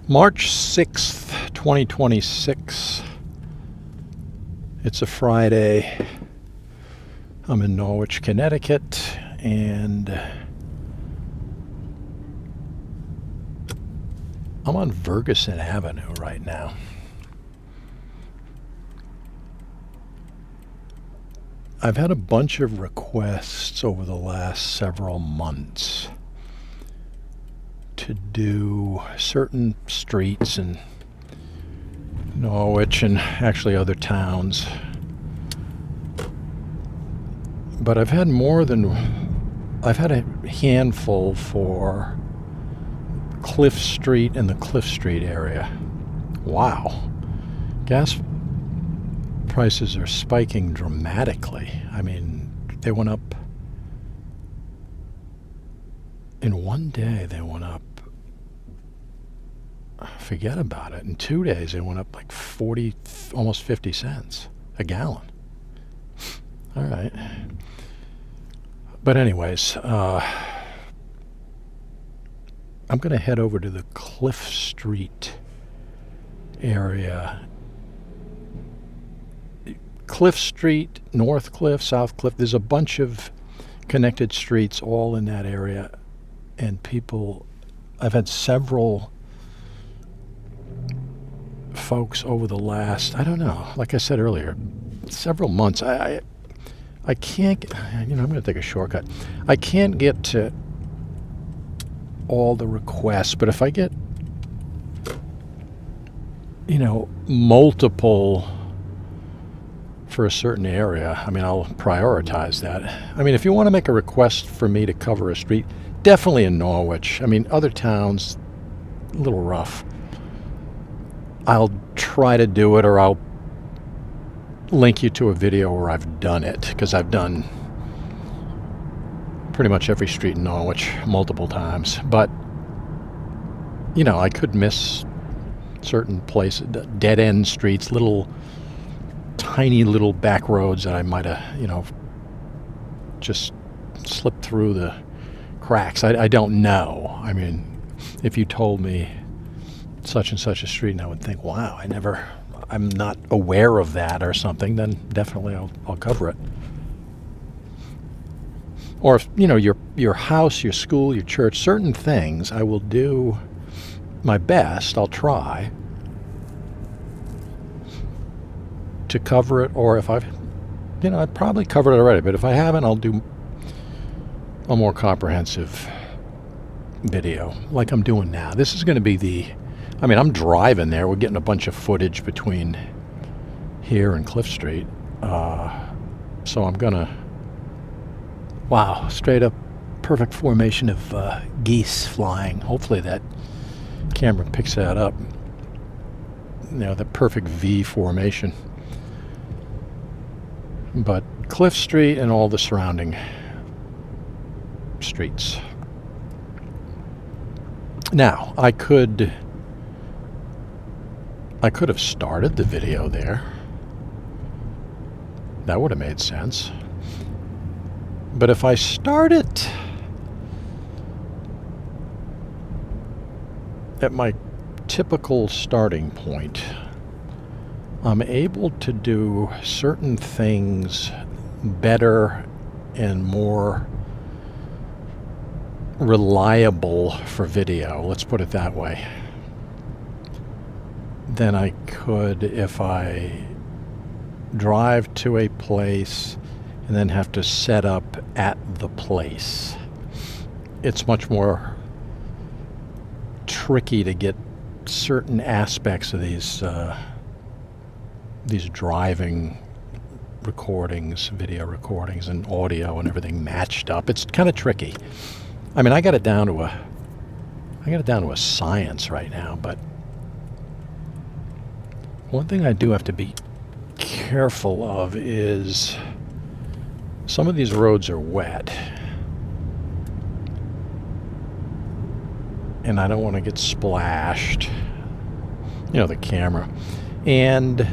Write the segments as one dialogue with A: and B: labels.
A: March 6th, 2026. It's a Friday. I'm in Norwich, Connecticut, and I'm on Ferguson Avenue right now. I've had a bunch of requests over the last several months to do certain streets in Norwich and actually other towns. But I've had a handful for Cliff Street and the Cliff Street area. Wow. Gas prices are spiking dramatically. I mean, they went up in one day. They went up, forget about it. In 2 days, they went up like 40, almost 50 cents a gallon. All right. But anyways, I'm going to head over to the Cliff Street area. Cliff Street, North Cliff, South Cliff. There's a bunch of connected streets all in that area. And I've had several folks over the last, I don't know, like I said earlier, several months. I can't, I'm going to take a shortcut. I can't get to all the requests, but if I get, multiple for a certain area, I'll prioritize that. If you want to make a request for me to cover a street, definitely in Norwich. Other towns, a little rough. I'll try to do it, or I'll link you to a video where I've done it, because I've done pretty much every street in Norwich multiple times. But, I could miss certain places, dead-end streets, tiny little back roads that I might have, just slipped through the cracks. I don't know. If you told me such and such a street, and I would think, wow, I'm not aware of that or something, then definitely I'll cover it. Or if, your house, your school, your church, certain things, I will do my best. I'll try to cover it, or if I've probably covered it already, but if I haven't, I'll do a more comprehensive video like I'm doing now. This is going to be I'm driving there. We're getting a bunch of footage between here and Cliff Street. So I'm going to, wow, straight up perfect formation of geese flying. Hopefully that camera picks that up. The perfect V formation. But Cliff Street and all the surrounding streets. Now, I could have started the video there. That would have made sense. But if I start it at my typical starting point, I'm able to do certain things better and more reliable for video, let's put it that way, than I could if I drive to a place and then have to set up at the place. It's much more tricky to get certain aspects of these driving recordings, video recordings, and audio and everything matched up. It's kind of tricky. I got it down to a science right now, but one thing I do have to be careful of is some of these roads are wet, and I don't want to get splashed, the camera. And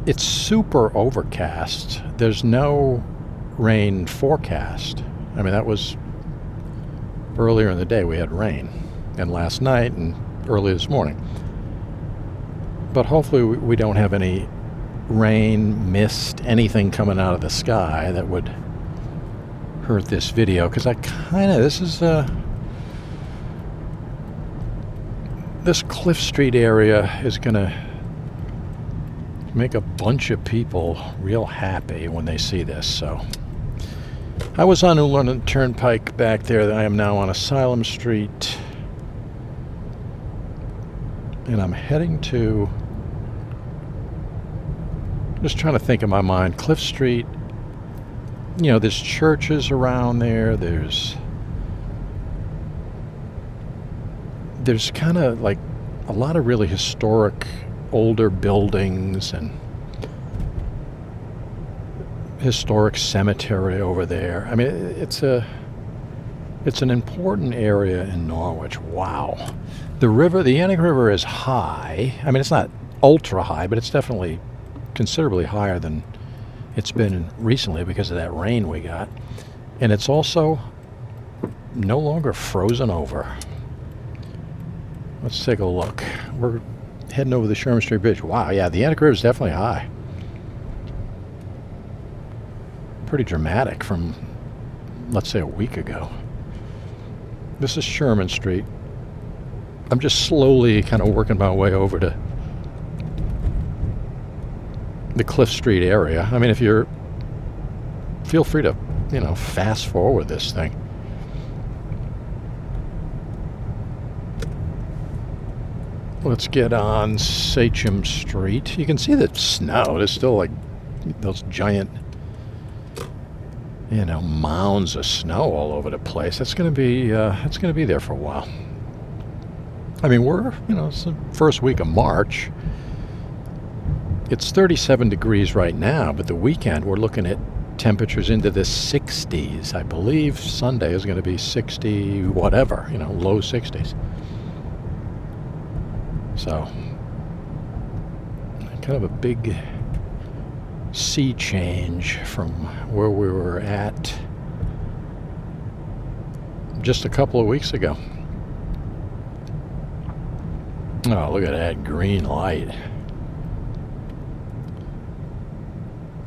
A: it's super overcast. There's no rain forecast. That was earlier in the day we had rain. and last night and early this morning. But hopefully we don't have any rain, mist, anything coming out of the sky that would hurt this video, because this Cliff Street area is gonna make a bunch of people real happy when they see this. So I was on London Turnpike back there. I am now on Asylum Street, and I'm heading to, just trying to think in my mind, Cliff Street. There's churches around there. There's kind of like a lot of really historic older buildings and historic cemetery over there. I mean, it's an important area in Norwich. Wow. The Yannick River is high. I mean, it's not ultra high, but it's definitely considerably higher than it's been recently because of that rain we got. And it's also no longer frozen over. Let's take a look. We're heading over the Sherman Street Bridge. Wow, yeah, the Yannick River is definitely high. Pretty dramatic from, let's say, a week ago. This is Sherman Street. I'm just slowly kind of working my way over to the Cliff Street area. I mean, feel free to, fast forward this thing. Let's get on Sachem Street. You can see the snow. There's still like those giant, mounds of snow all over the place. It's going to be there for a while. I mean, it's the first week of March. It's 37 degrees right now, but the weekend we're looking at temperatures into the 60s. I believe Sunday is going to be 60 whatever, low 60s. So, kind of a big sea change from where we were at just a couple of weeks ago. Oh, look at that green light.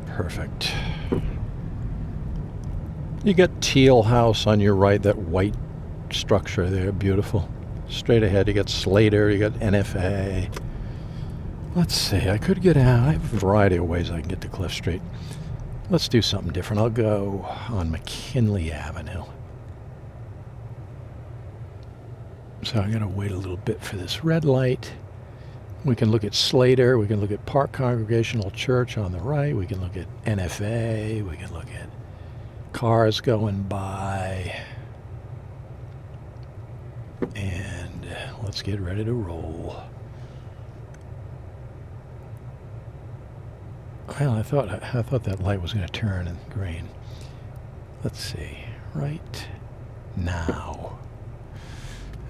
A: Perfect. You got Teal House on your right, that white structure there, beautiful. Straight ahead, you got Slater, you got NFA. Let's see, I could get out. I have a variety of ways I can get to Cliff Street. Let's do something different. I'll go on McKinley Avenue. So I gotta wait a little bit for this red light. We can look at Slater, we can look at Park Congregational Church on the right, we can look at NFA, we can look at cars going by. And let's get ready to roll. Well, I thought that light was going to turn green. Let's see. Right now.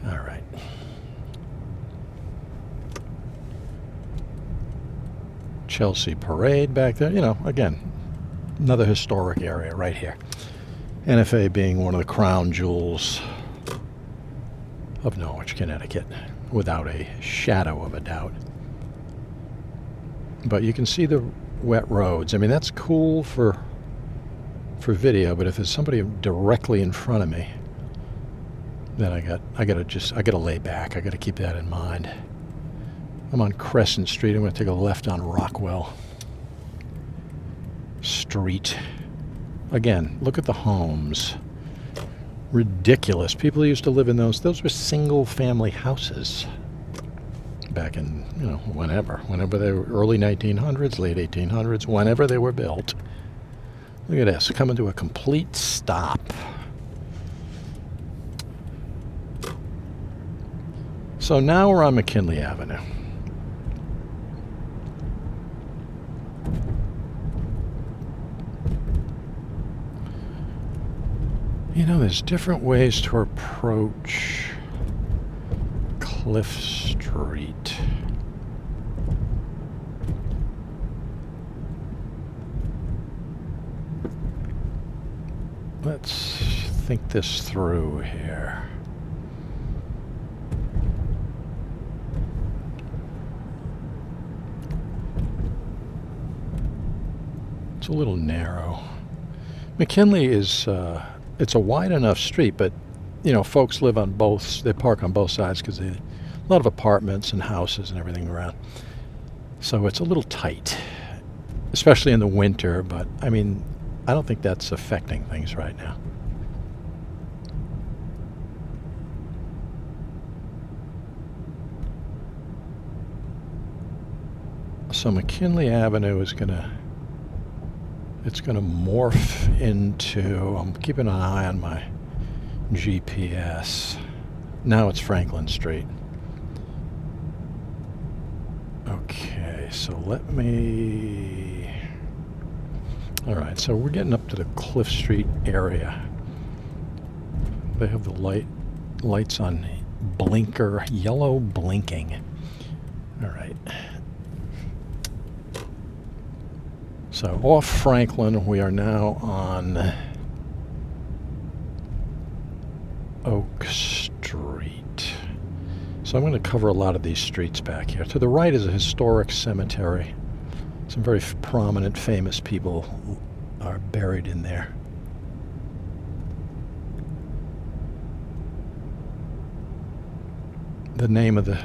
A: All right. Chelsea Parade back there. Again, another historic area right here. NFA being one of the crown jewels of Norwich, Connecticut, without a shadow of a doubt. But you can see the wet roads. I mean, that's cool for video, but if there's somebody directly in front of me, then I gotta lay back. I gotta keep that in mind. I'm on Crescent Street. I'm gonna take a left on Rockwell Street. Again, look at the homes. Ridiculous. People used to live in those were single family houses back in, whenever they were early 1900s, late 1800s, whenever they were built. Look at this, coming to a complete stop. So now we're on McKinley Avenue. There's different ways to approach Cliff Street. Let's think this through here. It's a little narrow. McKinley is, it's a wide enough street, but, you know, folks live on both, they park on both sides because a lot of apartments and houses and everything around. So it's a little tight, especially in the winter, but, I mean, I don't think that's affecting things right now. So McKinley Avenue is it's gonna morph into, I'm keeping an eye on my GPS. Now it's Franklin Street. Okay, so let me, all right, so we're getting up to the Cliff Street area. They have the lights on blinker, yellow blinking. All right. So off Franklin, we are now on Oak Street. So I'm going to cover a lot of these streets back here. To the right is a historic cemetery. Some very prominent, famous people are buried in there. The name of the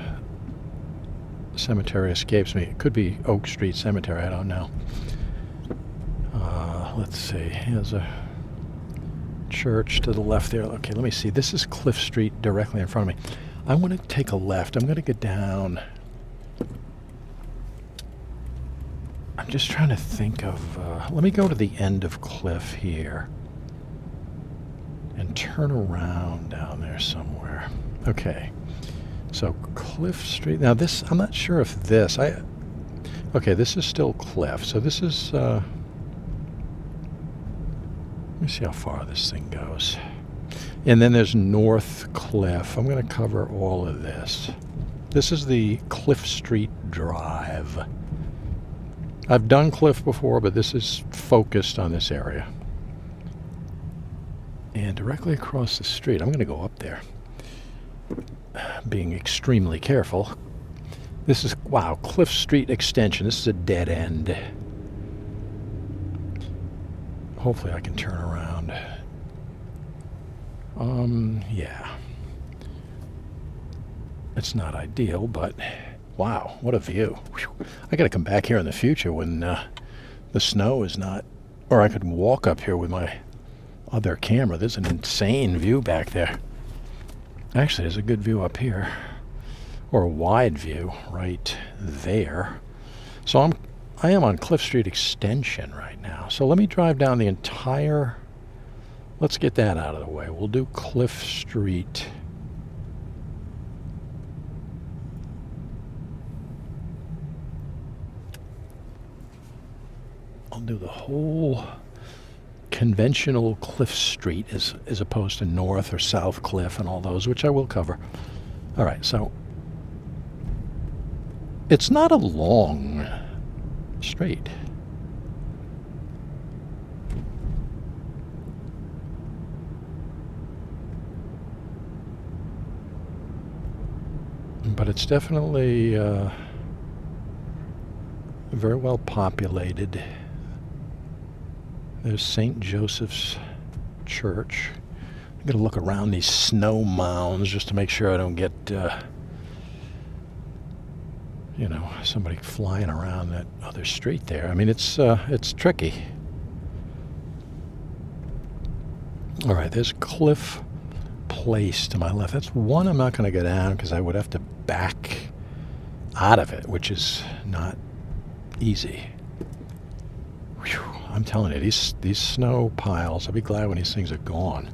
A: cemetery escapes me. It could be Oak Street Cemetery, I don't know. Let's see, here's a church to the left there. Okay, let me see. This is Cliff Street directly in front of me. I want to take a left. I'm going to get down. I'm just trying to think of, let me go to the end of Cliff here and turn around down there somewhere. Okay, so Cliff Street. Now this, I'm not sure if this, okay, this is still Cliff. So this is, let me see how far this thing goes. And then there's North Cliff. I'm going to cover all of this. This is the Cliff Street Drive. I've done Cliff before, but this is focused on this area. And directly across the street, I'm going to go up there, being extremely careful. This is, wow, Cliff Street Extension. This is a dead end. Hopefully I can turn around. Yeah. It's not ideal, but wow, what a view. Whew. I gotta come back here in the future when the snow is not, or I could walk up here with my other camera. There's an insane view back there. Actually, there's a good view up here, or a wide view right there. So I am on Cliff Street Extension right now. So let me drive down the entire, let's get that out of the way. We'll do Cliff Street. I'll do the whole conventional Cliff Street as opposed to North or South Cliff and all those, which I will cover. All right, so it's not a long street. But it's definitely very well populated. There's St. Joseph's Church. I'm going to look around these snow mounds just to make sure I don't get, you know, somebody flying around that other street there. I mean, it's tricky. All right, there's Cliff Place to my left. That's one I'm not going to go down because I would have to back out of it, which is not easy. Whew, I'm telling you, these snow piles, I'll be glad when these things are gone.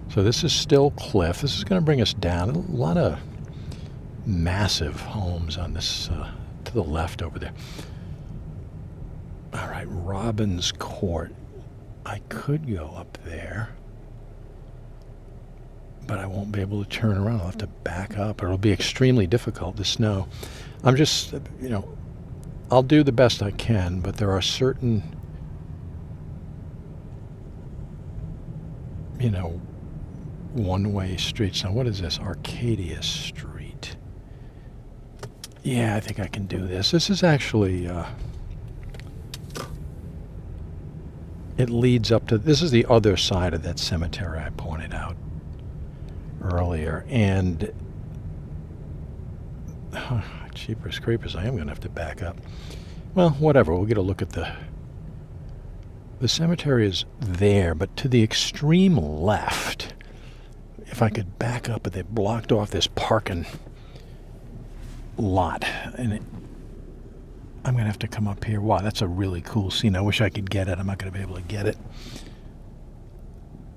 A: So this is still Cliff. This is going to bring us down. A lot of massive homes on this, to the left over there. All right, Robbins Court. I could go up there, but I won't be able to turn around. I'll have to back up, or it'll be extremely difficult, the snow. I'm just, you know, I'll do the best I can, but there are certain, you know, one-way streets. Now, what is this? Arcadia Street. Yeah, I think I can do this. This is actually, it leads up to, this is the other side of that cemetery I pointed out earlier. And, jeepers creepers, I am going to have to back up. Well, whatever, we'll get a look at the cemetery is there, but to the extreme left, if I could back up, but they blocked off this parking lot, and I'm going to have to come up here. Wow, that's a really cool scene. I wish I could get it. I'm not going to be able to get it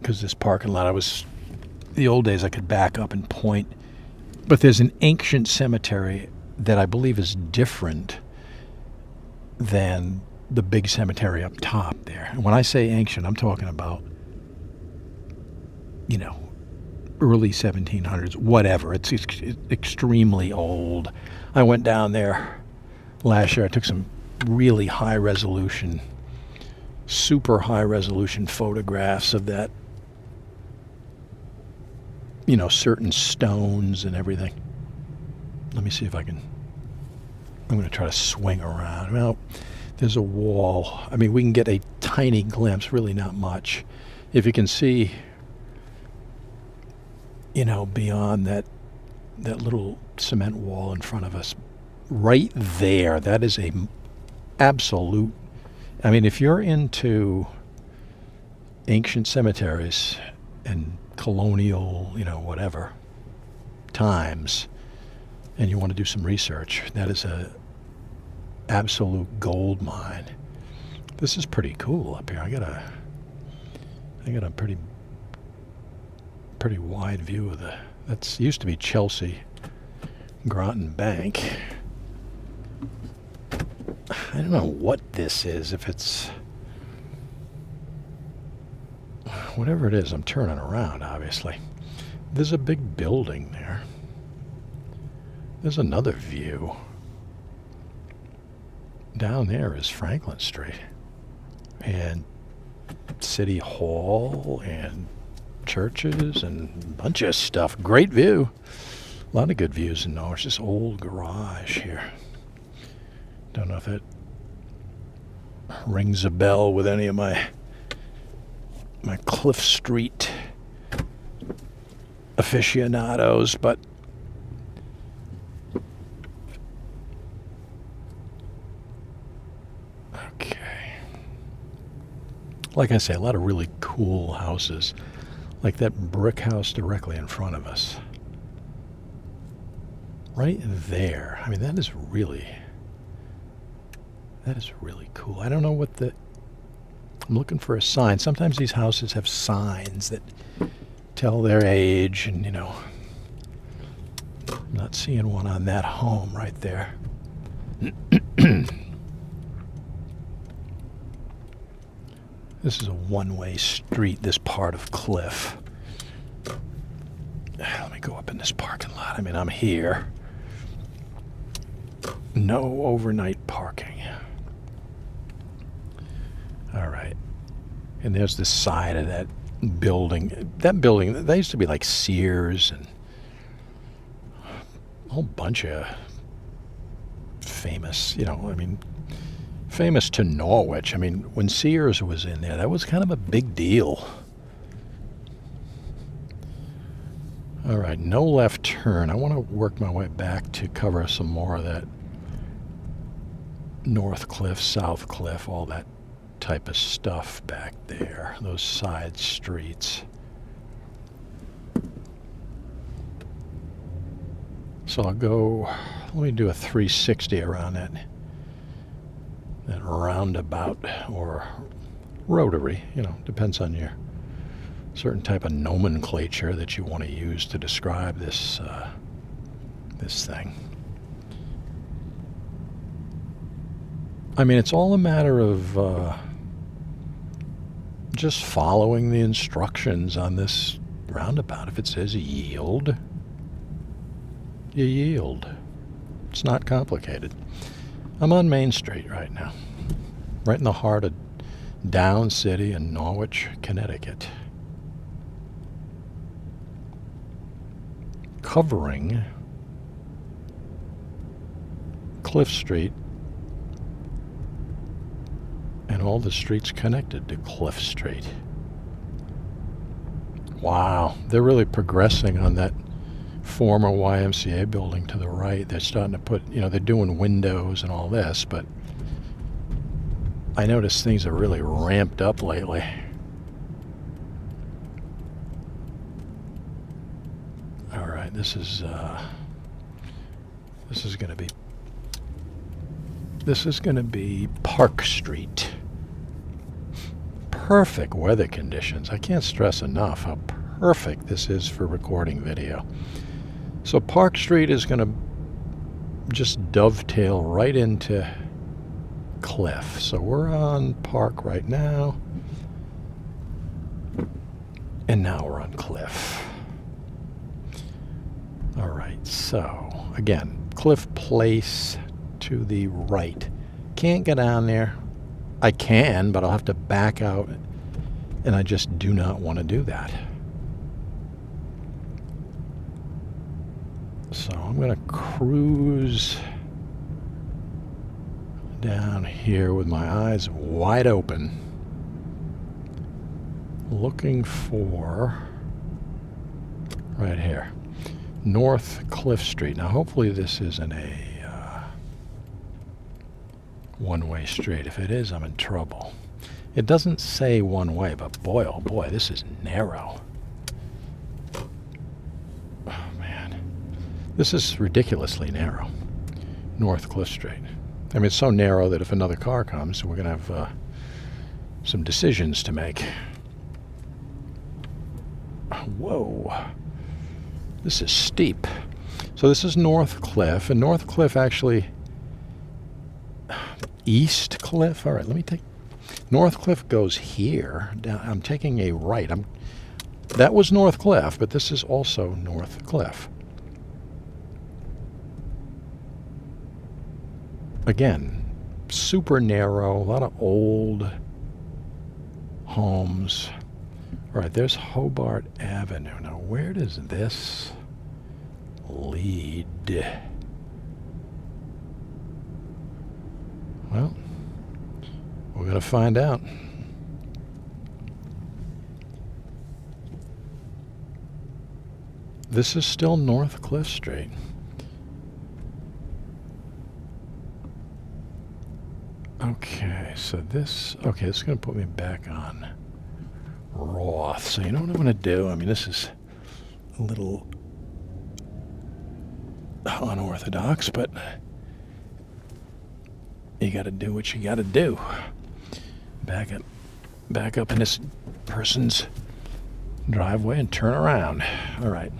A: because this parking lot, the old days I could back up and point, but there's an ancient cemetery that I believe is different than the big cemetery up top there. And when I say ancient, I'm talking about, early 1700s, whatever. It's extremely old. I went down there last year. I took some really high-resolution, super high-resolution photographs of that, certain stones and everything. Let me see if I'm going to try to swing around. Well, there's a wall. I mean, we can get a tiny glimpse, really not much. If you can see, beyond that little cement wall in front of us, right there, that is a absolute, I mean, if you're into ancient cemeteries and colonial, whatever, times, and you want to do some research, that is a absolute gold mine. This is pretty cool up here. I got a pretty wide view of that's used to be Chelsea Groton Bank. I don't know what this is, if it's whatever it is. I'm turning around, obviously. There's a big building there. There's another view. Down there is Franklin Street and City Hall and churches and a bunch of stuff. Great view. A lot of good views in Norwich. This old garage here. Don't know if it rings a bell with any of my Cliff Street aficionados, but okay. Like I say, a lot of really cool houses, like that brick house directly in front of us. Right there. I mean, that is really cool. I don't know what I'm looking for a sign. Sometimes these houses have signs that tell their age, and I'm not seeing one on that home right there. This is a one-way street, this part of Cliff. Let me go up in this parking lot. I mean, I'm here. No overnight parking. All right. And there's the side of that building. That building, that used to be like Sears and a whole bunch of famous, famous to Norwich. I mean, when Sears was in there, that was kind of a big deal. All right, no left turn. I want to work my way back to cover some more of that North Cliff, South Cliff, all that type of stuff back there, those side streets. So I'll go, let me do a 360 around that roundabout or rotary, depends on your certain type of nomenclature that you want to use to describe this thing. I mean, it's all a matter of just following the instructions on this roundabout. If it says yield, you yield. It's not complicated. I'm on Main Street right now, right in the heart of Down City in Norwich, Connecticut. Covering Cliff Street And all the streets connected to Cliff Street. Wow, they're really progressing on that former YMCA building to the right. They're starting to put, they're doing windows and all this, but I notice things are really ramped up lately. All right, this is going to be Park Street. Perfect weather conditions. I can't stress enough how perfect this is for recording video. So Park Street is going to just dovetail right into Cliff. So we're on Park right now. And now we're on Cliff. All right, so again, Cliff Place to the right. Can't get down there. I can, but I'll have to back out, and I just do not want to do that. So I'm going to cruise down here with my eyes wide open, looking for, right here, North Cliff Street. Now hopefully this isn't a one-way street. If it is, I'm in trouble. It doesn't say one way, but boy, oh boy, this is narrow. Oh man, this is ridiculously narrow. North Cliff Street. I mean, it's so narrow that if another car comes, we're going to have some decisions to make. Whoa, this is steep. So this is North Cliff, and North Cliff actually, East Cliff. All right, let me take, North Cliff goes here. Down, I'm taking a right. That was North Cliff, but this is also North Cliff. Again, super narrow, a lot of old homes. All right, there's Hobart Avenue. Now, where does this lead? Well, we're going to find out. This is still North Cliff Street. Okay, so this is going to put me back on Roth. So you know what I'm going to do? I mean, this is a little unorthodox, but you got to do what you got to do. Back up in this person's driveway and turn around. All right.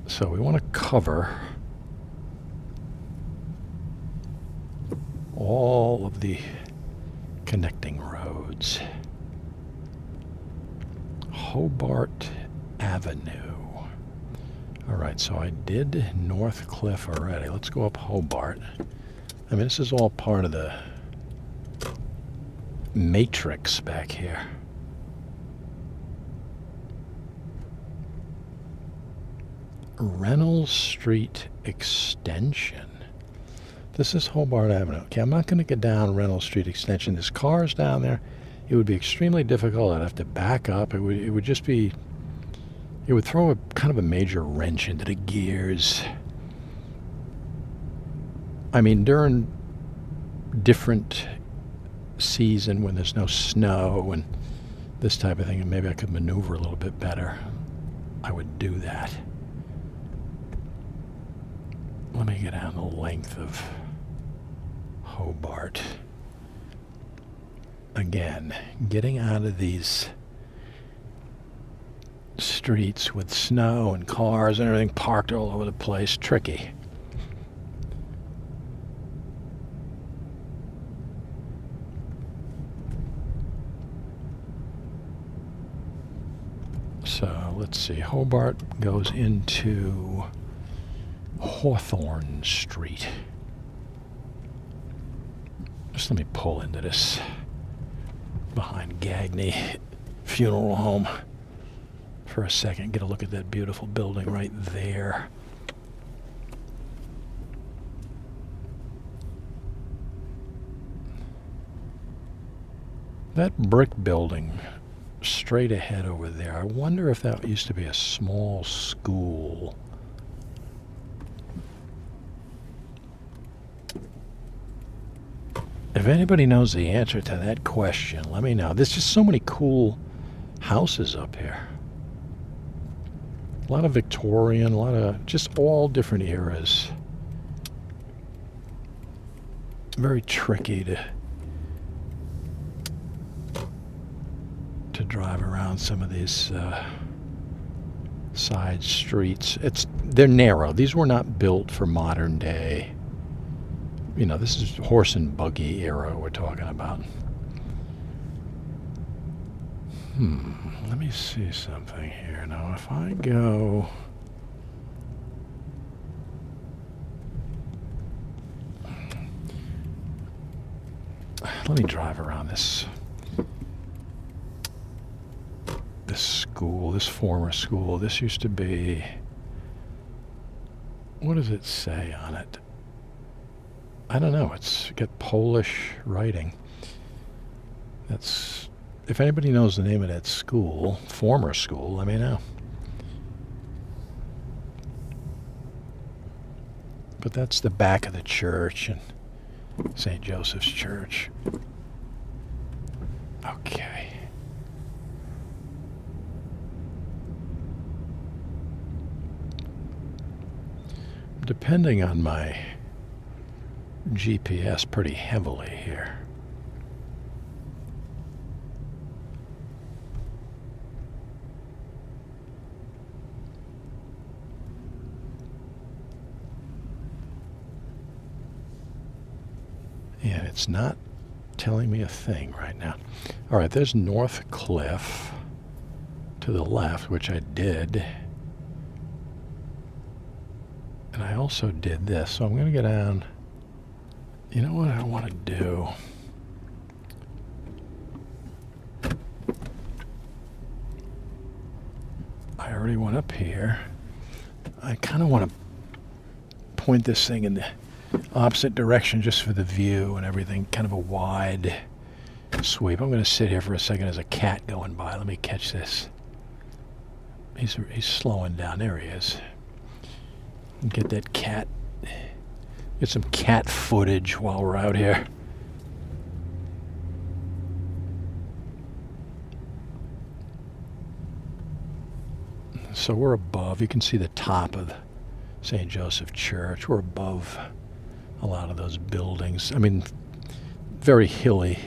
A: So we want to cover all of the connecting roads. Hobart Avenue. All right, so I did North Cliff already. Let's go up Hobart. I mean, this is all part of the matrix back here. Reynolds Street Extension. This is Hobart Avenue. Okay, I'm not going to get down Reynolds Street Extension. There's cars down there. It would be extremely difficult. I'd have to back up. It would just be, it would throw a kind of a major wrench into the gears. I mean, during different season when there's no snow and this type of thing, and maybe I could maneuver a little bit better, I would do that. Let me get down the length of Hobart. Again, getting out of these streets with snow and cars and everything parked all over the place, tricky. So let's see, Hobart goes into Hawthorne Street. Just let me pull into this behind Gagney Funeral Home for a second. Get a look at that beautiful building right there. That brick building straight ahead over there, I wonder if that used to be a small school. If anybody knows the answer to that question, let me know. There's just so many cool houses up here. A lot of Victorian, a lot of just all different eras. Very tricky to drive around some of these side streets. They're narrow. These were not built for modern day. You know, this is horse and buggy era we're talking about. Let me see something here. Now, if I go... Let me drive around this school, this former school. This used to be... What does it say on it? I don't know. It's got Polish writing. That's... If anybody knows the name of that school, former school, let me know. But that's the back of the church, and St. Joseph's Church. Okay. Depending on my GPS pretty heavily here. And it's not telling me a thing right now. All right, there's North Cliff to the left, which I did. And I also did this, so I'm going to go down. You know what I want to do? I already went up here. I kind of want to point this thing in the opposite direction just for the view and everything, kind of a wide sweep. I'm going to sit here for a second. There's a cat going by. Let me catch this. He's slowing down. There he is. Get that cat. Get some cat footage while we're out here. So we're above. You can see the top of St. Joseph Church. We're above a lot of those buildings. I mean, very hilly.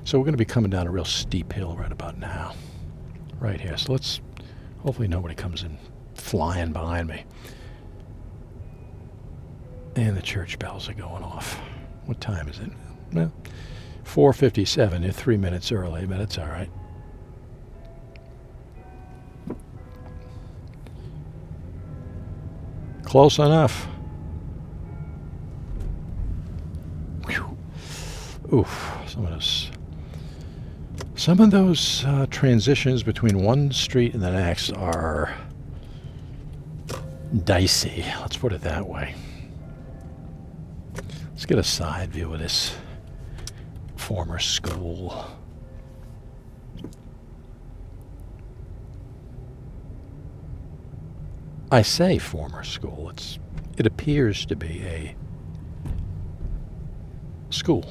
A: So we're going to be coming down a real steep hill right about now. Right here. So let's, hopefully nobody comes in flying behind me. And the church bells are going off. What time is it? Well, 4:57. They're 3 minutes early, but it's all right. Close enough. Whew. Oof. Some of those transitions between one street and the next are dicey. Let's put it that way. Let's get a side view of this former school. I say former school. It appears to be a school.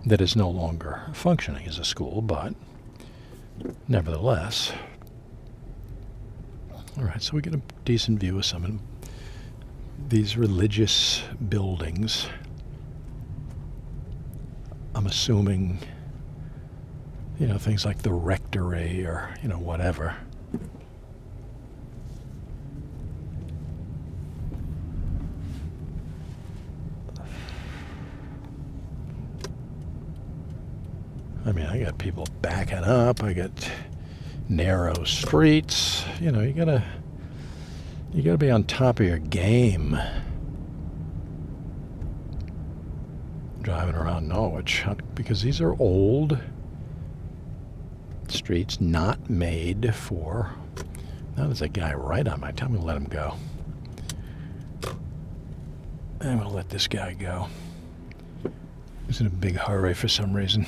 A: That is no longer functioning as a school, but nevertheless. All right, so we get a decent view of some of these religious buildings. I'm assuming, things like the rectory or, whatever. I mean, I got people backing up. I got narrow streets. You gotta be on top of your game. Driving around Norwich, because these are old streets, not made for. Now there's a guy right on my. Tell me to let him go. I'm going to let this guy go. He's in a big hurry for some reason.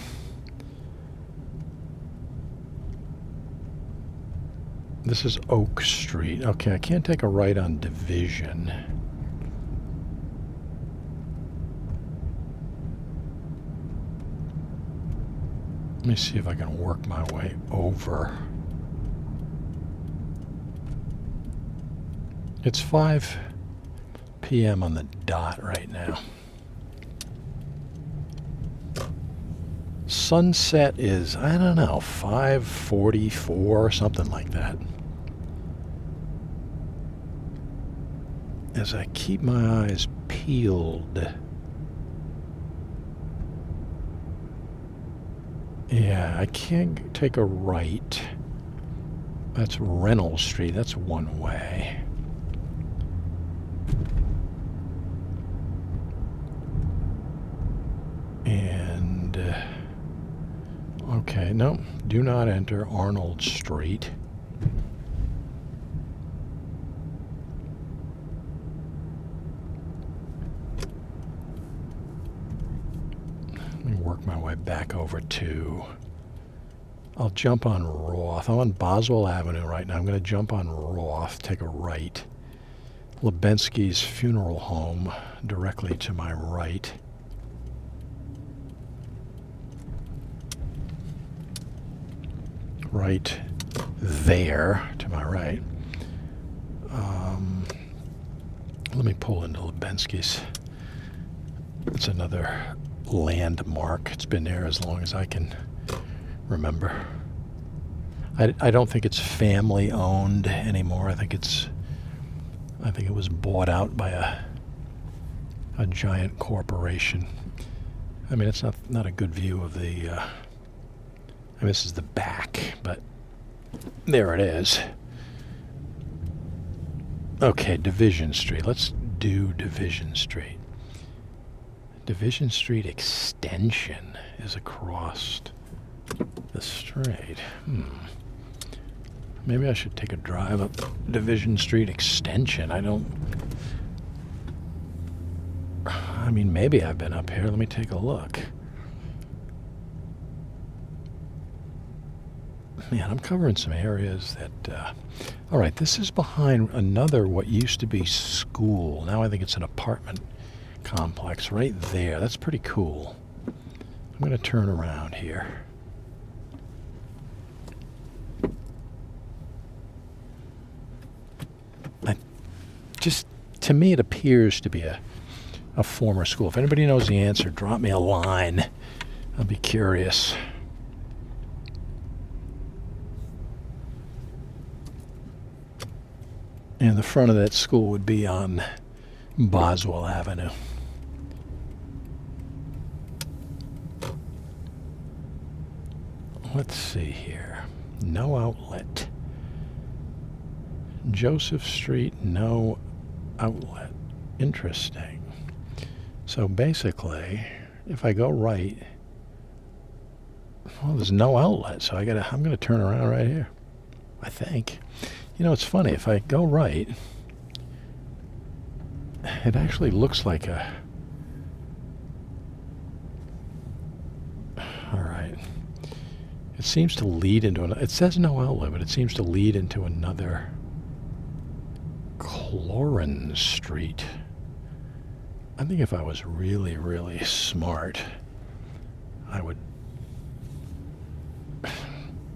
A: This is Oak Street. Okay, I can't take a right on Division. Let me see if I can work my way over. It's 5 p.m. on the dot right now. Sunset is, I don't know, 5:44, something like that. As I keep my eyes peeled. Yeah, I can't take a right. That's Reynolds Street. That's one way. And, okay, no, do not enter Arnold Street. Let me work my way back over to... I'll jump on Roth. I'm on Boswell Avenue right now. I'm going to jump on Roth, take a right. Lebensky's funeral home directly to my right. Right there to my right. Let me pull into Lebensky's. It's another landmark. It's been there as long as I can remember. I don't think it's family owned anymore. I think it was bought out by a giant corporation. I mean, it's not a good view of the. I mean, this is the back, but there it is. Okay, Division Street. Let's do Division Street. Division Street Extension is across the street. Maybe I should take a drive up Division Street Extension. I mean, maybe I've been up here. Let me take a look. Man, I'm covering some areas that... all right, this is behind another what used to be school. Now I think it's an apartment complex right there. That's pretty cool. I'm going to turn around here. To me, it appears to be a former school. If anybody knows the answer, drop me a line. I'll be curious. And the front of that school would be on Boswell Avenue. Let's see here. No outlet. Joseph Street, no outlet. Interesting. So basically, if I go right, well, there's no outlet, so I'm going to turn around right here, I think. You know, it's funny. If I go right, it actually looks like a... All right. It seems to lead into... It says no outlet, but it seems to lead into another... Cloran Street. I think if I was really, really smart, I would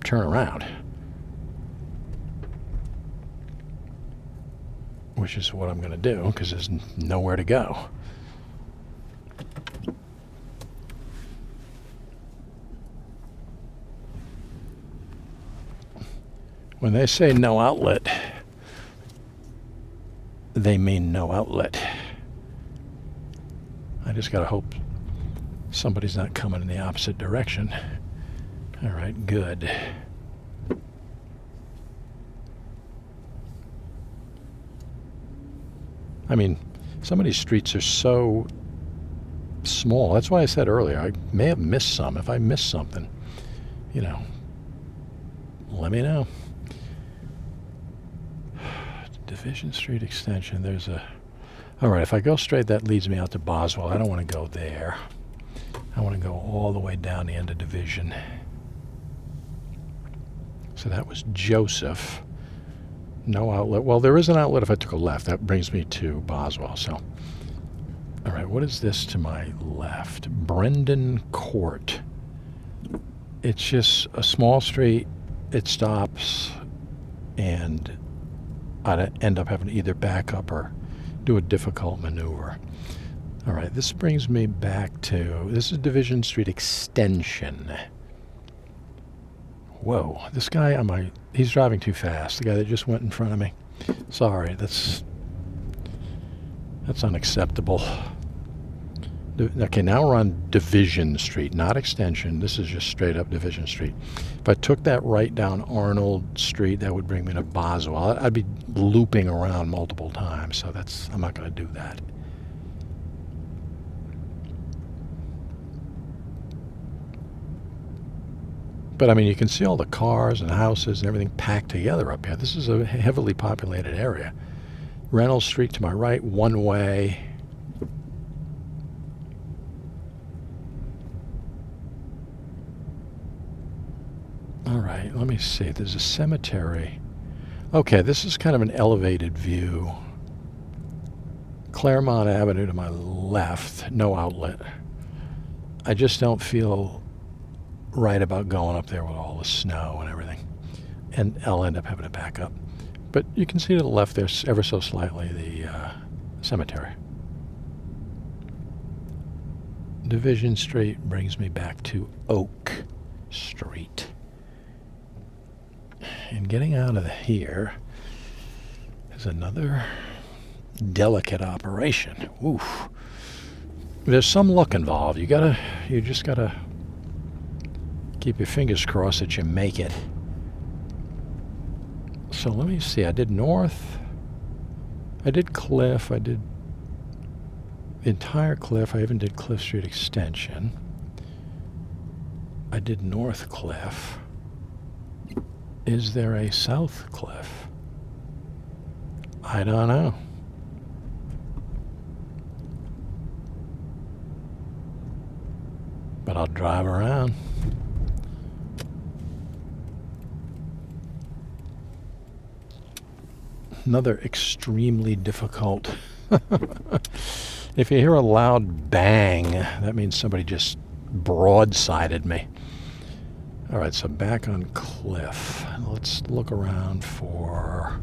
A: turn around. Which is what I'm going to do, because there's nowhere to go. When they say no outlet, they mean no outlet. I just got to hope somebody's not coming in the opposite direction. All right, good. I mean, some of these streets are so small. That's why I said earlier, I may have missed some. If I missed something, you know, let me know. Division Street Extension, there's a All right, if I go straight, that leads me out to Boswell. I don't want to go there. I want to go all the way down the end of Division. So that was Joseph. No outlet. Well, there is an outlet if I took a left. That brings me to Boswell. So, all right, what is this to my left? Brendan Court. It's just a small street. It stops, and I'd end up having to either back up or do a difficult maneuver. All right, this brings me back to, this is Division Street Extension. Whoa, this guy on my, he's driving too fast. The guy that just went in front of me. Sorry, that's unacceptable. Okay, now we're on Division Street, not Extension. This is just straight up Division Street. If I took that right down Arnold Street, that would bring me to Boswell. I'd be looping around multiple times, so I'm not going to do that. But I mean, you can see all the cars and houses and everything packed together up here. This is a heavily populated area. Reynolds Street to my right, one way. All right, let me see. There's a cemetery. Okay, this is kind of an elevated view. Claremont Avenue to my left, no outlet. I just don't feel right about going up there with all the snow and everything. And I'll end up having to back up. But you can see to the left there's ever so slightly the cemetery. Division Street brings me back to Oak Street. And getting out of here is another delicate operation. Oof. There's some luck involved. You just gotta keep your fingers crossed that you make it. So let me see. I did North. I did Cliff. I did the entire Cliff. I even did Cliff Street Extension. I did North Cliff. Is there a South Cliff? I don't know. But I'll drive around. Another extremely difficult. If you hear a loud bang, that means somebody just broadsided me. All right, so back on Cliff. Let's look around for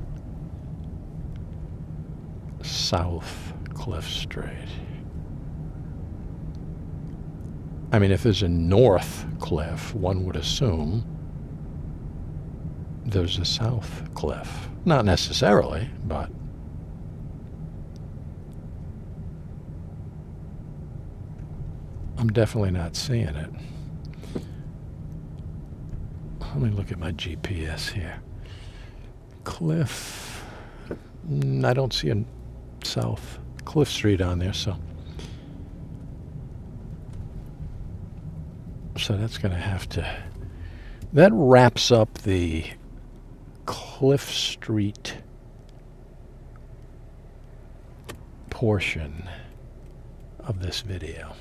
A: South Cliff Street. I mean, if there's a North Cliff, one would assume there's a South Cliff. Not necessarily, but I'm definitely not seeing it. Let me look at my GPS here. Cliff. I don't see a South Cliff Street on there, so that's going to have to... That wraps up the Cliff Street portion of this video.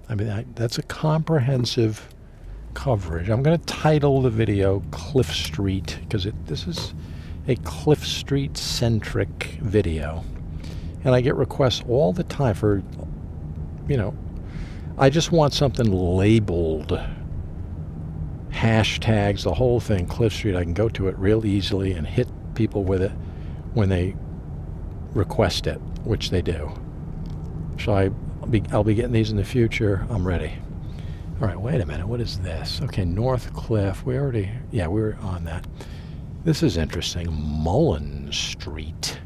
A: I mean, that's a comprehensive coverage. I'm going to title the video Cliff Street because this is a Cliff Street centric video, and I get requests all the time for, I just want something labeled, hashtags, the whole thing, Cliff Street. I can go to it real easily and hit people with it when they request it, which they do. So I'll be getting these in the future. I'm ready. All right, wait a minute. What is this? Okay, North Cliff. We were on that. This is interesting. Mullen Street.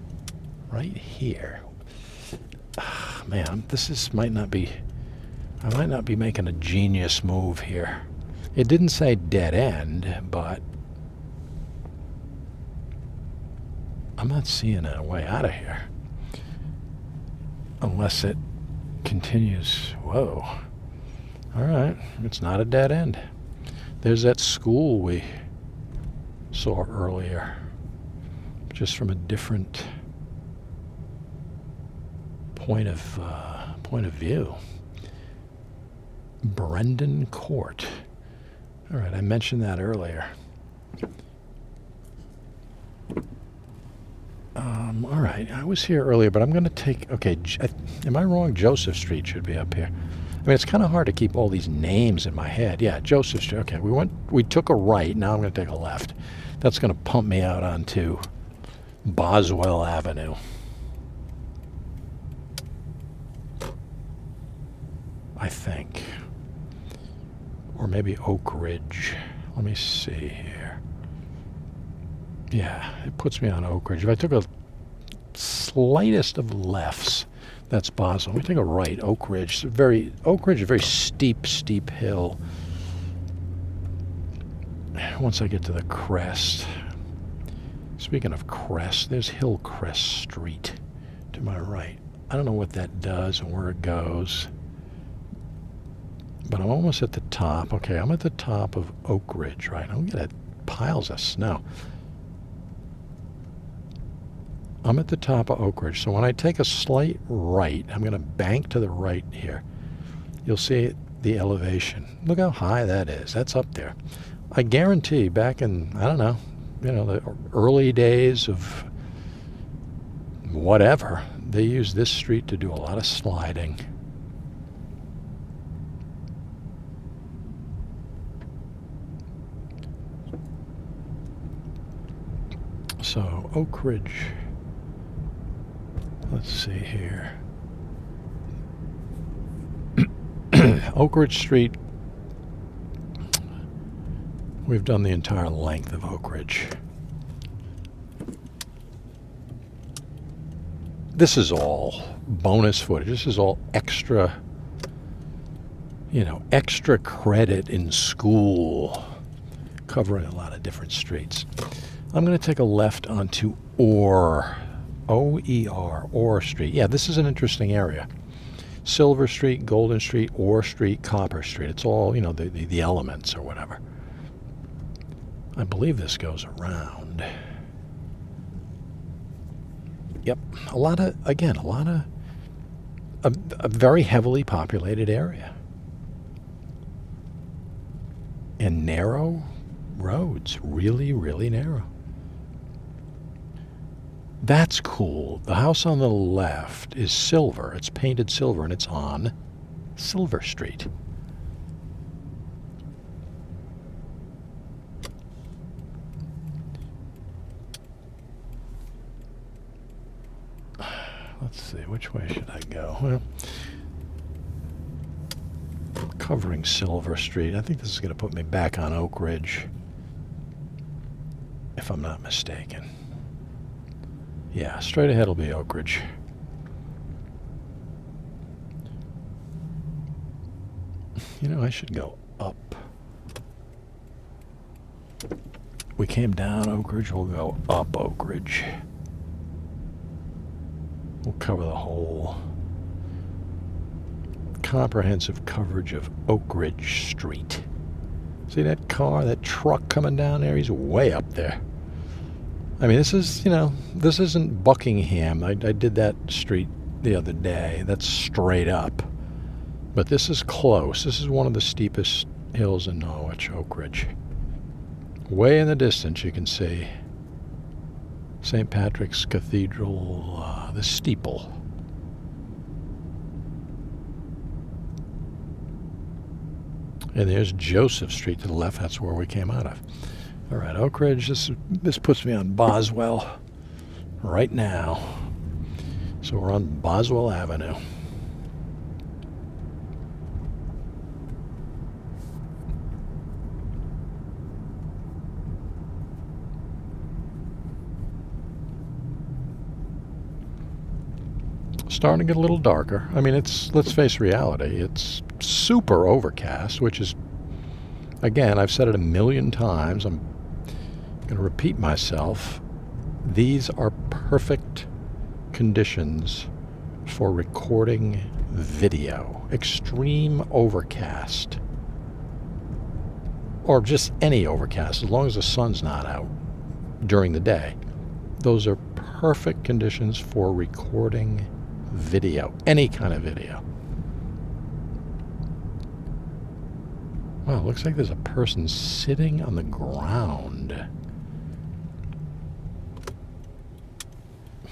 A: Right here. Man, I might not be making a genius move here. It didn't say dead end, but I'm not seeing a way out of here. Unless it continues. Whoa. All right, it's not a dead end. There's that school we saw earlier, just from a different point of view. Brendan Court. All right, I mentioned that earlier. All right, I was here earlier, but I'm going to take... Okay, am I wrong? Joseph Street should be up here. I mean, it's kind of hard to keep all these names in my head. Yeah, Joseph Street. Okay, we took a right. Now I'm going to take a left. That's going to pump me out onto Boswell Avenue. I think. Or maybe Oak Ridge. Let me see here. Yeah, it puts me on Oak Ridge. If I took a slightest of lefts, that's Boswell. We take a right, Oak Ridge. Oak Ridge is a very steep hill. Once I get to the crest. Speaking of crest, there's Hillcrest Street to my right. I don't know what that does and where it goes. But I'm almost at the top. Okay, I'm at the top of Oak Ridge, right? I'm getting piles of snow. I'm at the top of Oak Ridge. So when I take a slight right, I'm going to bank to the right here. You'll see the elevation. Look how high that is. That's up there. I guarantee back in, I don't know, the early days of whatever, they used this street to do a lot of sliding. So, Oak Ridge. Let's see here. Oak Ridge Street. We've done the entire length of Oak Ridge. This is all bonus footage. This is all extra, extra credit in school, covering a lot of different streets. I'm going to take a left onto Orr, O-E-R, Orr Street. Yeah, this is an interesting area. Silver Street, Golden Street, Orr Street, Copper Street. It's all, the elements or whatever. I believe this goes around. Yep, a very heavily populated area. And narrow roads, really, really narrow. That's cool. The house on the left is silver. It's painted silver, and it's on Silver Street. Let's see, which way should I go? Well, covering Silver Street. I think this is going to put me back on Oak Ridge, if I'm not mistaken. Yeah, straight ahead will be Oak Ridge. I should go up. We came down Oak Ridge, we'll go up Oak Ridge. We'll cover the whole comprehensive coverage of Oak Ridge Street. See that car, that truck coming down there? He's way up there. I mean, this isn't Buckingham. I did that street the other day. That's straight up. But this is close. This is one of the steepest hills in Norwich, Oak Ridge. Way in the distance, you can see St. Patrick's Cathedral, the steeple. And there's Joseph Street to the left. That's where we came out of. All right, Oak Ridge, this puts me on Boswell right now. So we're on Boswell Avenue. Starting to get a little darker. I mean, let's face reality. It's super overcast, which is, again, I've said it a million times. I'm going to repeat myself. These are perfect conditions for recording video. Extreme overcast. Or just any overcast, as long as the sun's not out during the day. Those are perfect conditions for recording video, any kind of video. Wow, it looks like there's a person sitting on the ground.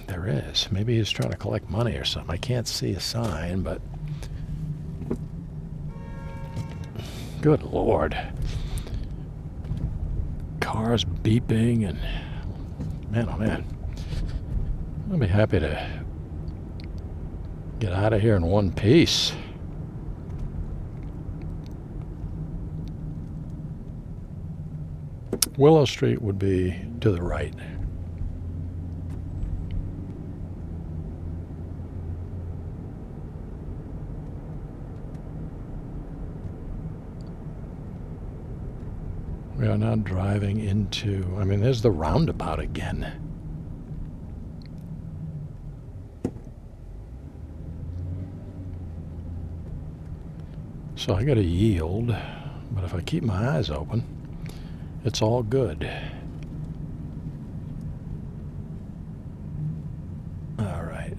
A: There is. Maybe he's trying to collect money or something. I can't see a sign, but... Good Lord. Cars beeping and... Man, oh man. I'll be happy to get out of here in one piece. Willow Street would be to the right. We are now driving into, I mean, there's the roundabout again. So I gotta yield, but if I keep my eyes open, it's all good. All right.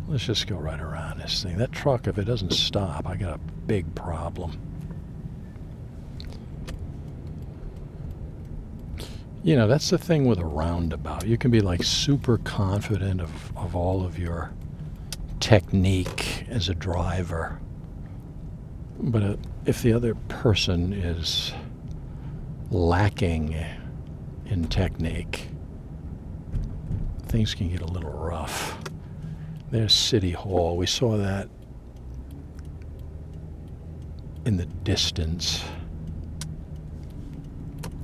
A: Let's just go right around this thing. That truck, if it doesn't stop, I got a big problem. You know, that's the thing with a roundabout. You can be like super confident of all of your technique as a driver. But if the other person is lacking in technique, things can get a little rough. There's City Hall. We saw that in the distance.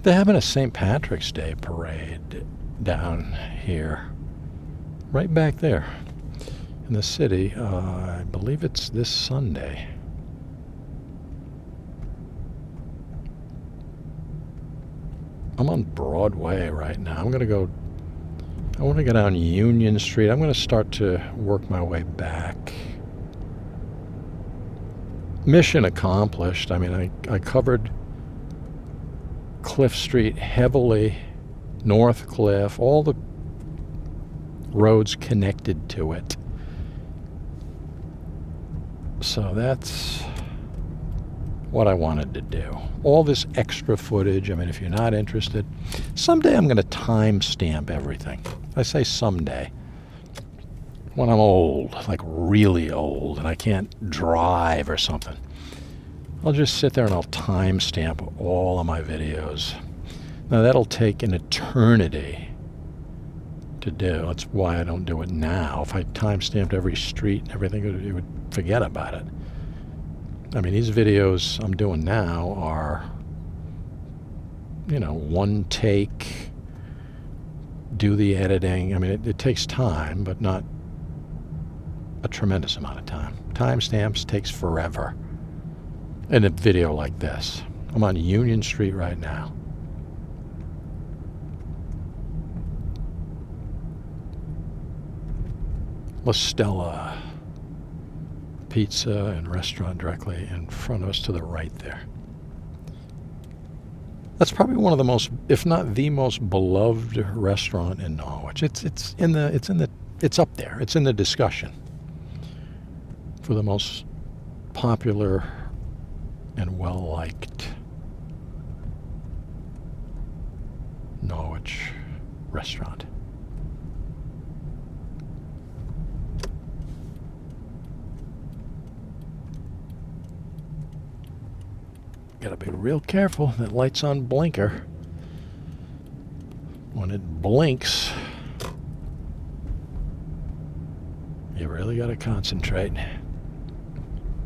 A: They're having a St. Patrick's Day parade down here, right back there in the city. I believe it's this Sunday. I'm on Broadway right now. I want to go down Union Street. I'm going to start to work my way back. Mission accomplished. I mean, I covered Cliff Street heavily, North Cliff, all the roads connected to it. So that's what I wanted to do. All this extra footage, I mean, if you're not interested, someday I'm going to timestamp everything. I say someday. When I'm old, like really old, and I can't drive or something, I'll just sit there and I'll timestamp all of my videos. Now that'll take an eternity to do. That's why I don't do it now. If I timestamped every street and everything, it would forget about it. I mean, these videos I'm doing now are, you know, one take, do the editing. I mean, it takes time, but not a tremendous amount of time. Timestamps takes forever. In a video like this. I'm on Union Street right now. La Stella Pizza and restaurant directly in front of us to the right there. That's probably one of the most, if not the most beloved restaurant in Norwich. It's up there. It's in the discussion for the most popular and well-liked Norwich restaurant. Gotta be real careful. That light's on blinker. When it blinks, you really gotta concentrate.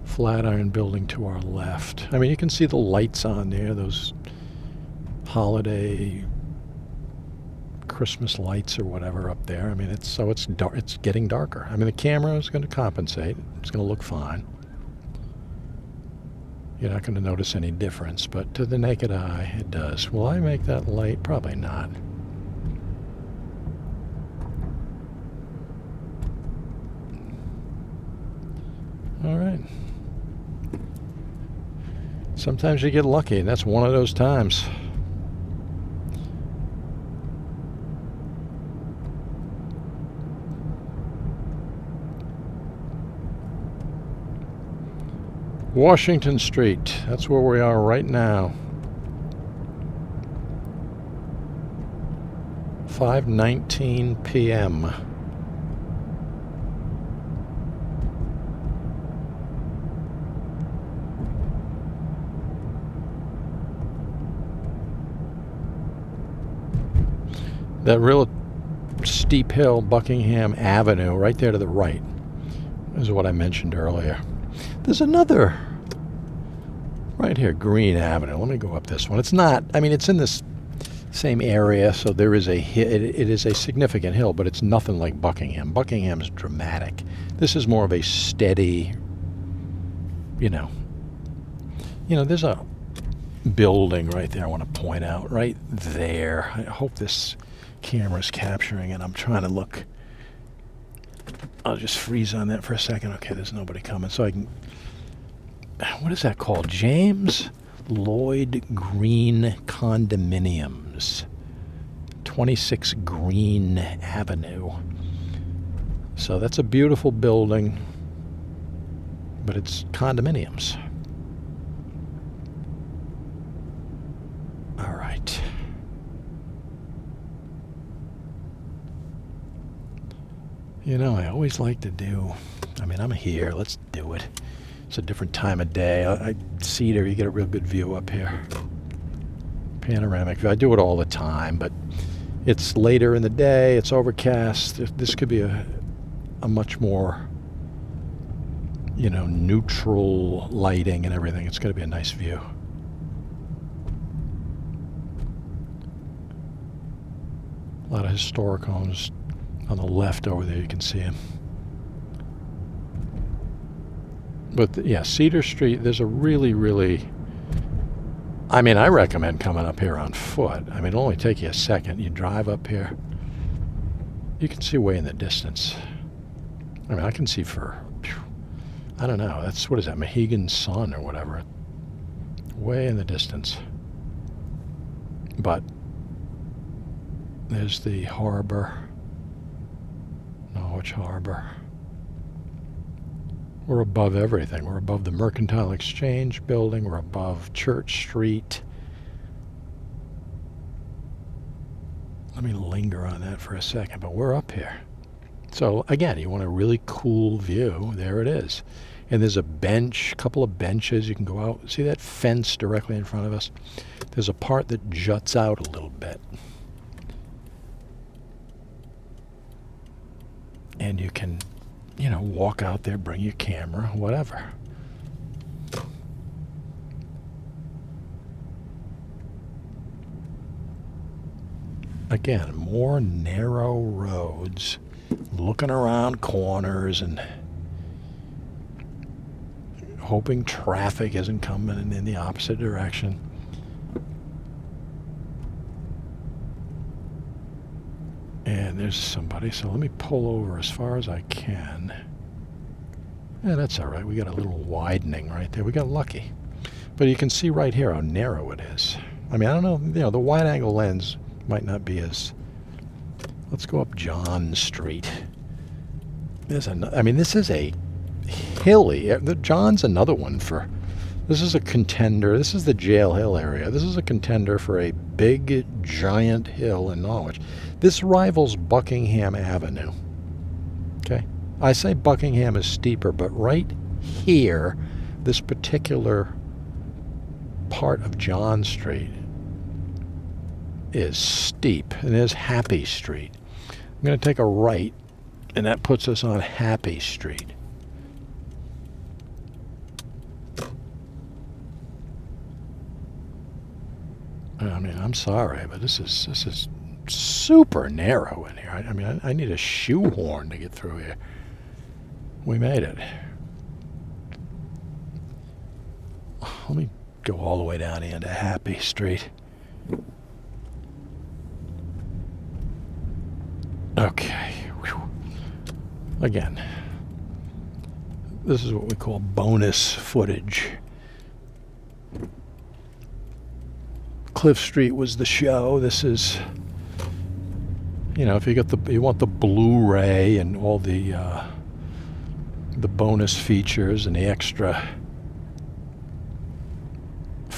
A: Flatiron building to our left. I mean, you can see the lights on there, those holiday Christmas lights or whatever up there. I mean, it's dark. It's getting darker. I mean, the camera is going to compensate. It's going to look fine. You're not going to notice any difference, but to the naked eye, it does. Will I make that light? Probably not. All right. Sometimes you get lucky, and that's one of those times. Washington Street. That's where we are right now. 5:19 p.m. That real steep hill, Buckingham Avenue, right there to the right, is what I mentioned earlier. There's another right here, Green Avenue. Let me go up this one. It's not, I mean, it's in this same area, so there is it is a significant hill, but it's nothing like Buckingham. Buckingham's dramatic. This is more of a steady, there's a building right there I want to point out, right there. I hope this camera's capturing it. I'm trying to look. I'll just freeze on that for a second. Okay, there's nobody coming, so I can... What is that called? James Lloyd Green Condominiums. 26 Green Avenue. So that's a beautiful building, but it's condominiums. All right. I always like to do... I'm here. Let's do it. It's a different time of day. Cedar, you get a real good view up here. Panoramic view. I do it all the time, but it's later in the day. It's overcast. This could be a much more, neutral lighting and everything. It's going to be a nice view. A lot of historic homes on the left over there. You can see them. But yeah, Cedar Street, there's a really, really... I recommend coming up here on foot. It'll only take you a second. You drive up here. You can see way in the distance. I can see for... I don't know. That's, what is that, Mohegan Sun or whatever. Way in the distance. But there's the harbor. Norwich Harbor. We're above everything. We're above the Mercantile Exchange building. We're above Church Street. Let me linger on that for a second, but we're up here. So again, you want a really cool view. There it is. And there's a bench, couple of benches. You can go out. See that fence directly in front of us? There's a part that juts out a little bit. And you can... walk out there, bring your camera, whatever. Again, more narrow roads, looking around corners and hoping traffic isn't coming in the opposite direction. And there's somebody, so let me pull over as far as I can. Yeah, that's all right. We got a little widening right there. We got lucky. But you can see right here how narrow it is. I don't know, the wide-angle lens might not be as... Let's go up John Street. This is a hilly... John's another one for... This is a contender. This is the Jail Hill area. This is a contender for a big, giant hill in Norwich. This rivals Buckingham Avenue. Okay? I say Buckingham is steeper, but right here, this particular part of John Street is steep, and there's Happy Street. I'm going to take a right, and that puts us on Happy Street. I'm sorry, but this is super narrow in here. I need a shoehorn to get through here. We made it. Let me go all the way down into Happy Street. Okay. Whew. Again, this is what we call bonus footage. Cliff Street was the show. This is, if you want the Blu-ray and all the bonus features and the extra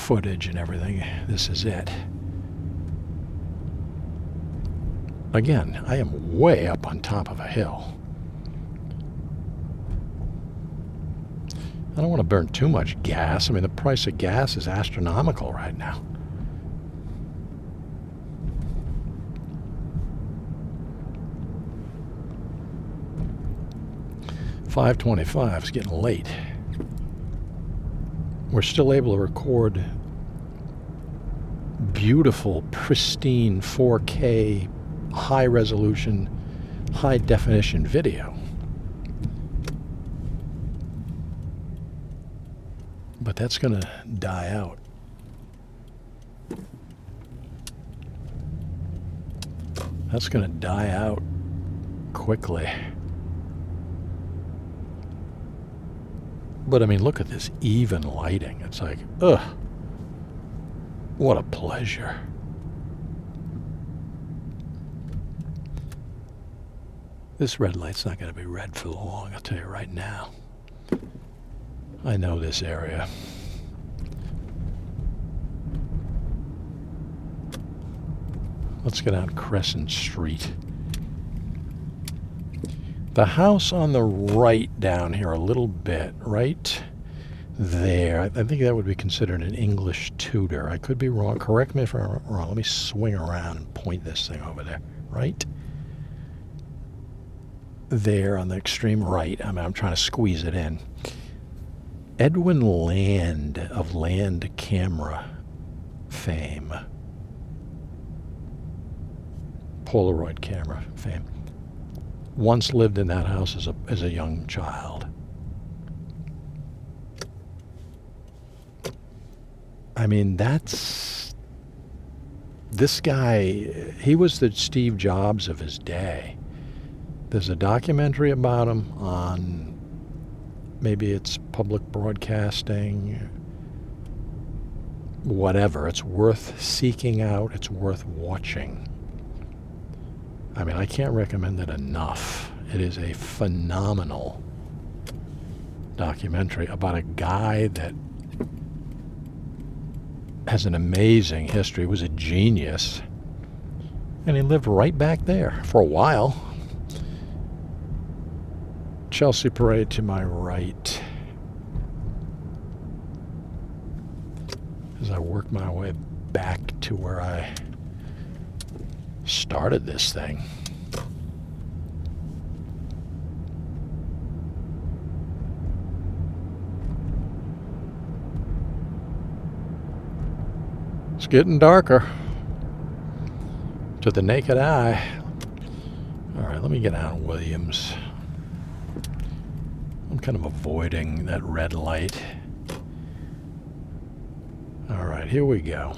A: footage and everything, this is it. Again, I am way up on top of a hill. I don't want to burn too much gas. I mean, the price of gas is astronomical right now. $5:25 is getting late. We're still able to record beautiful, pristine 4K, high resolution, high definition video. But that's going to die out. That's going to die out quickly. But I mean, look at this even lighting. It's like, ugh, what a pleasure. This red light's not going to be red for long, I'll tell you right now. I know this area. Let's get out Crescent Street. The house on the right down here a little bit, right there. I think that would be considered an English Tudor. I could be wrong. Correct me if I'm wrong. Let me swing around and point this thing over there. Right there on the extreme right. I'm trying to squeeze it in. Edwin Land of Land Camera fame. Polaroid camera fame. Once lived in that house as a young child. I mean, this guy, he was the Steve Jobs of his day. There's a documentary about him on, maybe it's public broadcasting, whatever. It's worth seeking out. It's worth watching. I mean, I can't recommend it enough. It is a phenomenal documentary about a guy that has an amazing history, was a genius, and he lived right back there for a while. Chelsea Parade to my right. As I work my way back to where I started this thing. It's getting darker to the naked eye. All right, let me get out of Williams. I'm kind of avoiding that red light. All right, here we go.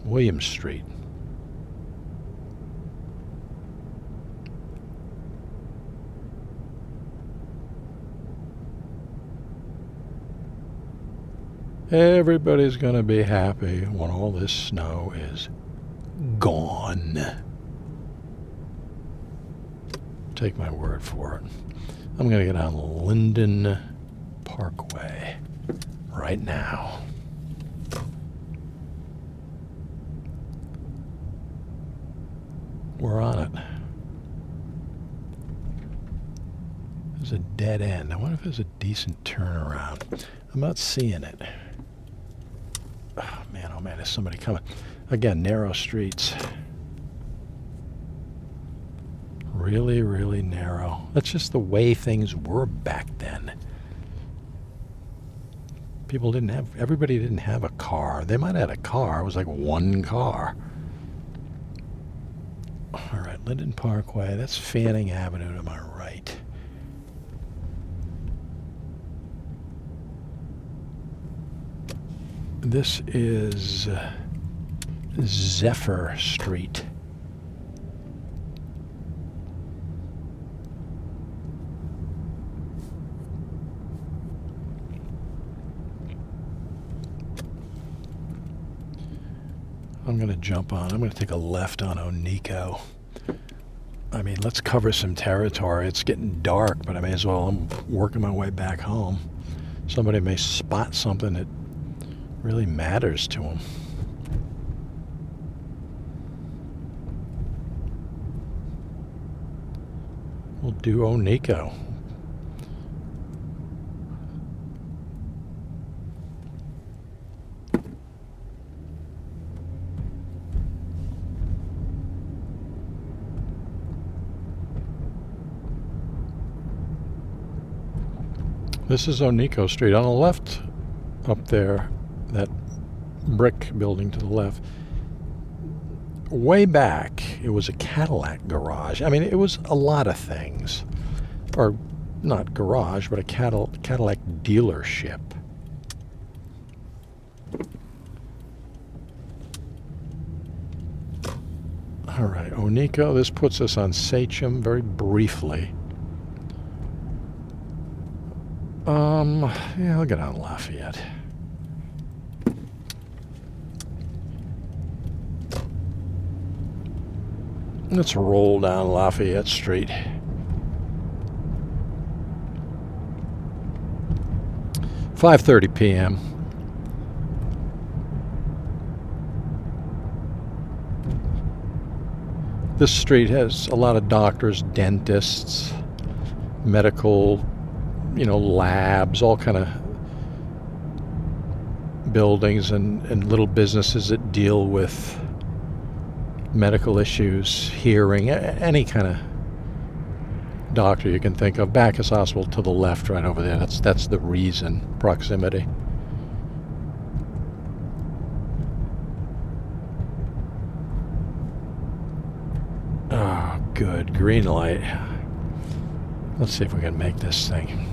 A: Williams Street. Everybody's going to be happy when all this snow is gone. Take my word for it. I'm going to get on Linden Parkway right now. We're on it. There's a dead end. I wonder if there's a decent turnaround. I'm not seeing it. Oh man, there's somebody coming. Again, narrow streets. Really, really narrow. That's just the way things were back then. Everybody didn't have a car. They might have had a car. It was like one car. All right, Linden Parkway. That's Fanning Avenue to my right. This is Zephyr Street. I'm going to jump on. I'm going to take a left on Onico. I mean, let's cover some territory. It's getting dark, but I may as well. I'm working my way back home. Somebody may spot something that really matters to him. We'll do Oniko. This is Oniko Street. On the left, up there, that brick building to the left, way back, it was a Cadillac garage. I mean, it was a lot of things. Or not garage, but a Cadillac dealership. All right, Oniko, this puts us on Sachem very briefly. Yeah, I'll get on Lafayette. Let's roll down Lafayette Street. $5:30 p.m. This street has a lot of doctors, dentists, medical, labs, all kind of buildings and little businesses that deal with medical issues, hearing, any kind of doctor you can think of. Bacchus Hospital to the left, right over there. That's the reason, proximity. Oh, good. Green light. Let's see if we can make this thing.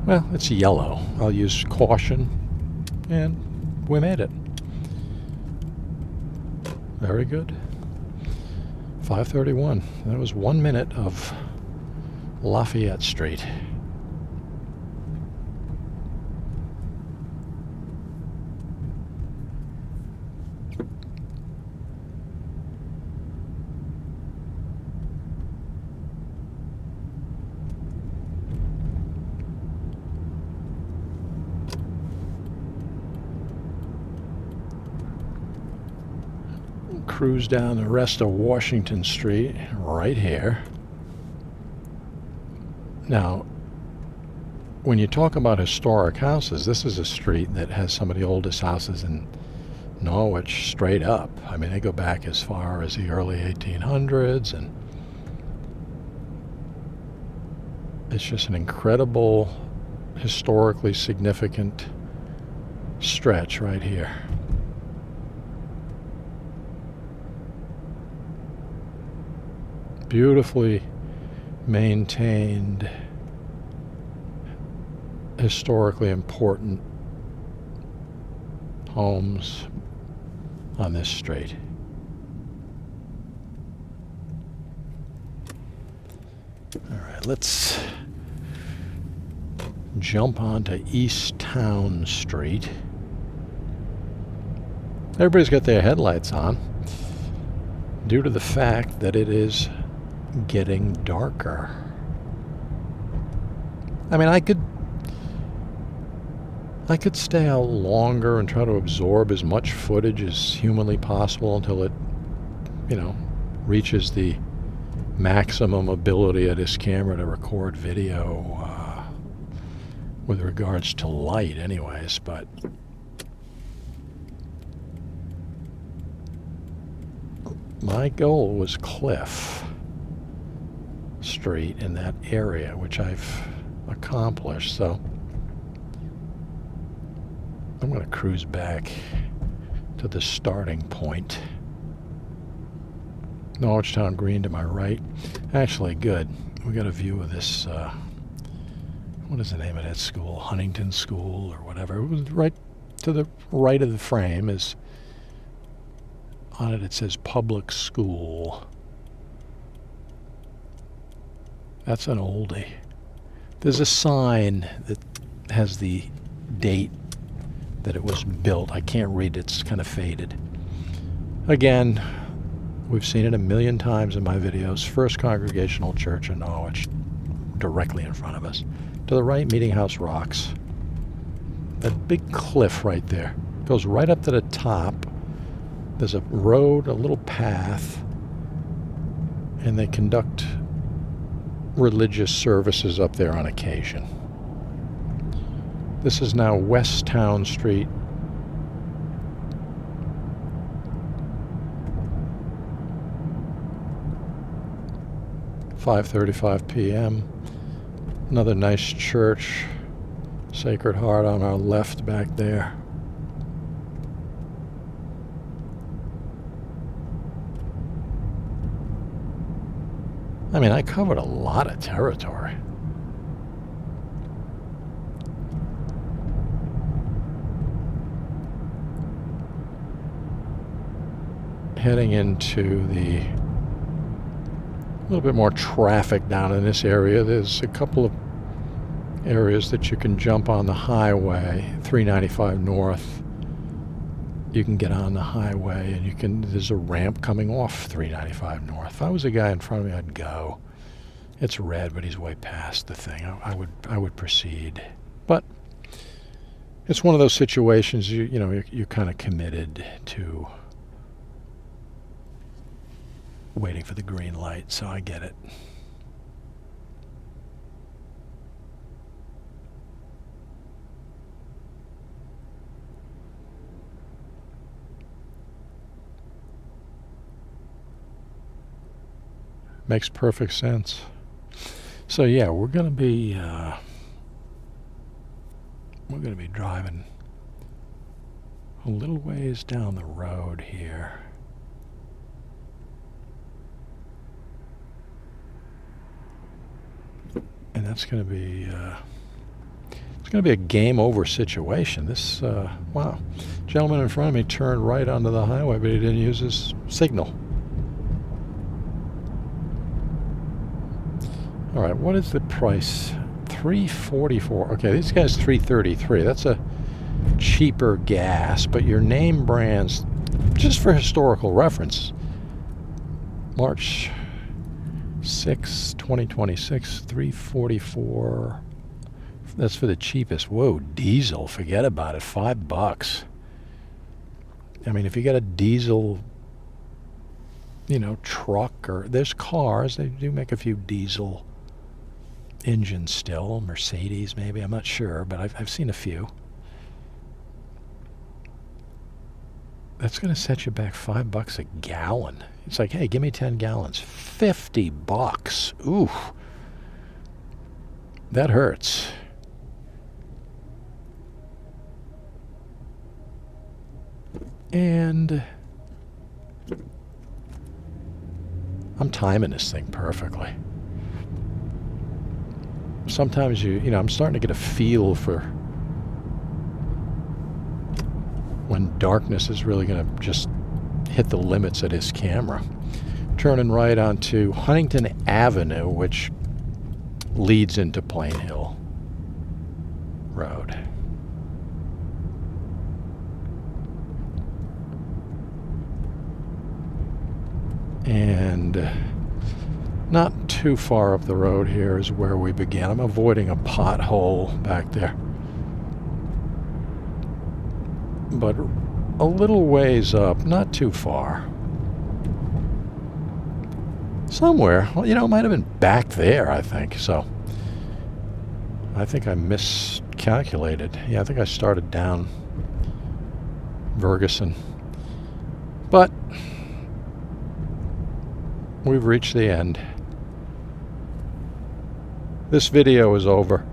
A: Well, it's yellow. I'll use caution, and we made it. Very good. 5:31. That was 1 minute of Lafayette Street. Cruise down the rest of Washington Street right here. Now, when you talk about historic houses, this is a street that has some of the oldest houses in Norwich straight up. I mean, they go back as far as the early 1800s, and it's just an incredible, historically significant stretch right here. Beautifully maintained, historically important homes on this street. All right, let's jump onto East Town Street. Everybody's got their headlights on due to the fact that it is getting darker. I mean, I could stay out longer and try to absorb as much footage as humanly possible until it, reaches the maximum ability of this camera to record video with regards to light anyways, but my goal was Cliff Street in that area, which I've accomplished, so I'm going to cruise back to the starting point. Norwich Town Green to my right. Actually, good. We got a view of this, what is the name of that school? Huntington School or whatever. It was right to the right of the frame. Is on it says public school. That's an oldie. There's a sign that has the date that it was built. I can't read it. It's kind of faded. Again, we've seen it a million times in my videos. First Congregational Church in Norwich, directly in front of us. To the right, Meeting House Rocks. That big cliff right there. Goes right up to the top. There's a road, a little path, and they conduct religious services up there on occasion. This is now West Town Street. "5:35 p.m. Another nice church, Sacred Heart on our left back there. I mean, I covered a lot of territory. Heading into the little bit more traffic down in this area. There's a couple of areas that you can jump on the highway, 395 North. You can get on the highway, and there's a ramp coming off 395 North. If I was a guy in front of me, I'd go. It's red, but he's way past the thing. I would proceed. But it's one of those situations you're kind of committed to waiting for the green light, so I get it. Makes perfect sense. So yeah, we're gonna be driving a little ways down the road here. And that's going to be it's going to be a game over situation. This wow, gentleman in front of me turned right onto the highway, but he didn't use his signal. All right, what is the price? $3.44. Okay, this guy's $3.33. That's a cheaper gas, but your name brands, just for historical reference, March 6, 2026, $3.44. That's for the cheapest. Whoa, diesel, forget about it, $5. I mean, if you got a diesel, truck, or there's cars, they do make a few diesel engines still, Mercedes maybe, I'm not sure, but I've seen a few. That's going to set you back $5 a gallon. It's like, hey, give me 10 gallons. $50. Ooh. That hurts. And I'm timing this thing perfectly. Sometimes I'm starting to get a feel for when darkness is really going to just hit the limits of this camera. Turning right onto Huntington Avenue, which leads into Plain Hill Road. And not too far up the road here is where we began. I'm avoiding a pothole back there. But a little ways up, not too far. Somewhere. Well, it might have been back there, I think. So I think I miscalculated. Yeah, I think I started down Ferguson. But we've reached the end. This video is over.